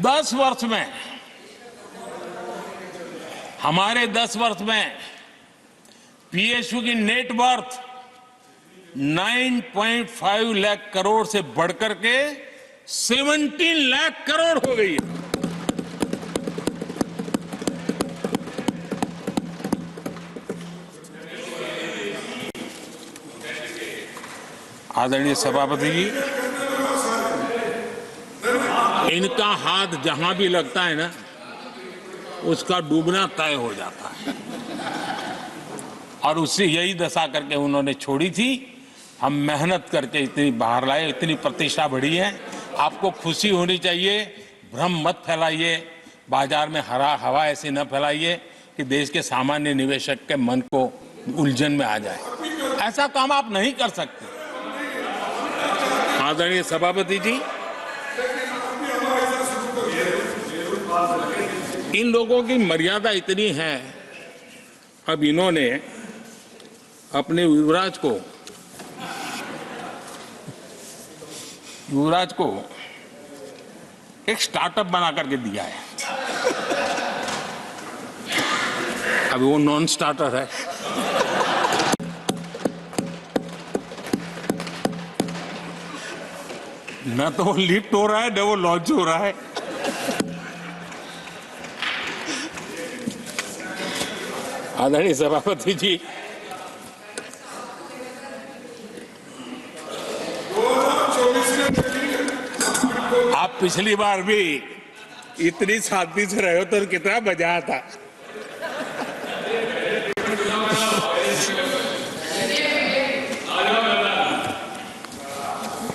10 वर्ष में, हमारे 10 वर्ष में पीएसयू की नेट वर्थ 9.5 लाख करोड़ से बढ़कर के 17 लाख करोड़ हो गई है। आदरणीय सभापति जी, इनका हाथ जहां भी लगता है ना, उसका डूबना तय हो जाता है, और उससे यही दशा करके उन्होंने छोड़ी थी। हम मेहनत करके इतनी बाहर लाए, इतनी प्रतिष्ठा बढ़ी है। आपको खुशी होनी चाहिए, भ्रम मत फैलाइए, बाजार में हवा ऐसी न फैलाइए कि देश के सामान्य निवेशक के मन को उलझन में आ जाए। ऐसा काम आप नहीं कर सकते। आदरणीय सभापति जी, इन लोगों की मर्यादा इतनी है, अब इन्होंने अपने युवराज को एक स्टार्टअप बना करके दिया है। अभी वो नॉन स्टार्टर है। न तो वो लिफ्ट हो रहा है, न वो लॉन्च हो रहा है। आदरणीय सभापति जी, आप पिछली बार भी इतनी शांति से रहे हो तो कितना मजा आता।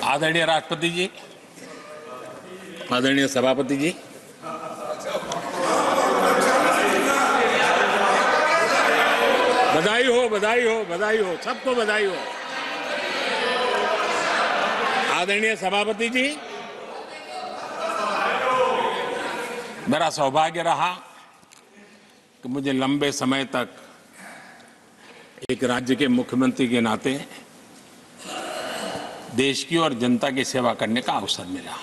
आदरणीय राष्ट्रपति जी, आदरणीय सभापति जी, बधाई हो, बधाई हो, बधाई हो, सबको बधाई हो। आदरणीय सभापति जी, मेरा सौभाग्य रहा कि मुझे लंबे समय तक एक राज्य के मुख्यमंत्री के नाते देश की और जनता की सेवा करने का अवसर मिला,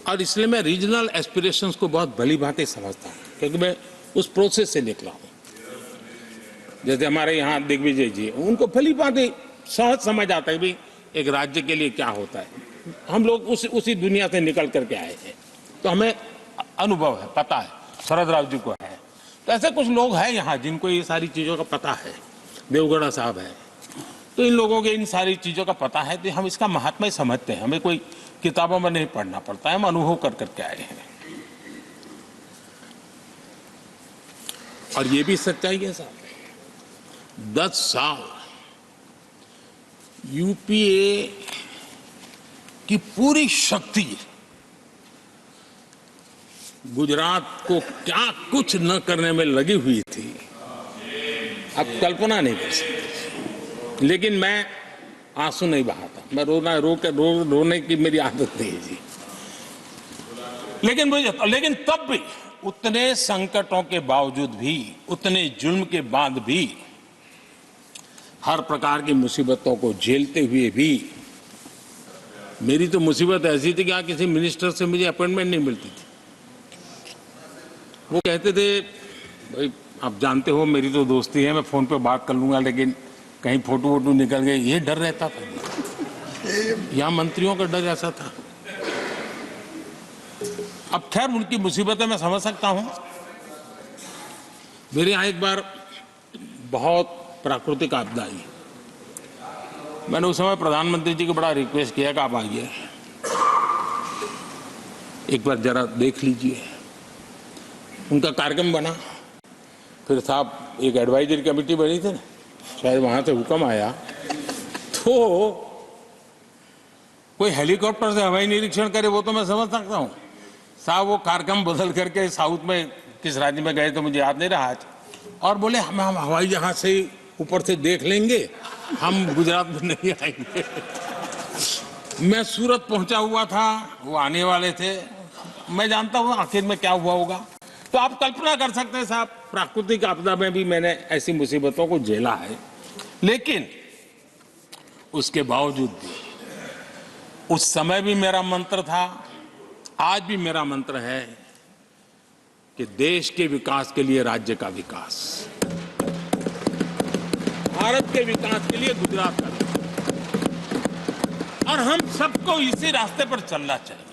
और इसलिए मैं रीजनल एस्पिरेशंस को बहुत भली भांति समझता हूं, क्योंकि मैं उस प्रोसेस से निकला हूं। जैसे हमारे यहाँ दिग्विजय जी, उनको भली भांति सहज समझ आता है भी एक राज्य के लिए क्या होता है। हम लोग उसी दुनिया से निकल करके आए हैं, तो हमें अनुभव है, पता है। शरद राव जी को है, तो ऐसे कुछ लोग हैं यहाँ जिनको ये सारी चीजों का पता है। देवगढ़ा साहब है, तो इन लोगों के इन सारी चीजों का पता है, तो हम इसका महात्मा ही समझते हैं। हमें कोई किताबों में नहीं पढ़ना पड़ता है, हम अनुभव कर करके आए हैं। और ये भी सच्चाई है साहब, 10 साल यूपीए की पूरी शक्ति गुजरात को क्या कुछ न करने में लगी हुई थी, आप कल्पना नहीं कर सकते। लेकिन मैं आंसू नहीं बहाता, मैं रोने की मेरी आदत नहीं है जी। लेकिन तब भी उतने संकटों के बावजूद भी, उतने जुल्म के बाद भी, हर प्रकार की मुसीबतों को झेलते हुए भी, मेरी तो मुसीबत ऐसी थी कि यहाँ किसी मिनिस्टर से मुझे अपॉइंटमेंट नहीं मिलती थी। वो कहते थे, भाई आप जानते हो मेरी तो दोस्ती है, मैं फोन पे बात कर लूंगा, लेकिन कहीं फोटो वोटो निकल गए, ये डर रहता था। यहाँ मंत्रियों का डर ऐसा था। अब खैर उनकी मुसीबतें मैं समझ सकता हूं। मेरे यहाँ एक बार बहुत प्राकृतिक आपदा आई, मैंने उस समय प्रधानमंत्री जी को बड़ा रिक्वेस्ट किया कि आप आइए, एक बार जरा देख लीजिए। उनका कार्यक्रम बना, फिर साहब एक एडवाइजरी कमेटी बनी थी ना, शायद वहां से हुक्म आया, तो कोई हेलीकॉप्टर से हवाई निरीक्षण करे वो तो मैं समझ सकता हूँ। साहब वो कार्यक्रम बदल करके साउथ में किस राज्य में गए तो मुझे याद नहीं रहा आज, और बोले हम हवाई जहाज से ऊपर से देख लेंगे, हम गुजरात में नहीं आएंगे। मैं सूरत पहुंचा हुआ था, वो आने वाले थे, मैं जानता हूं आखिर में क्या हुआ होगा। तो आप कल्पना कर सकते हैं साहब, प्राकृतिक आपदा में भी मैंने ऐसी मुसीबतों को झेला है, लेकिन उसके बावजूद भी उस समय भी मेरा मंत्र था, आज भी मेरा मंत्र है कि देश के विकास के लिए राज्य का विकास, भारत के विकास के लिए गुजरात का विकास, और हम सबको इसी रास्ते पर चलना चाहिए।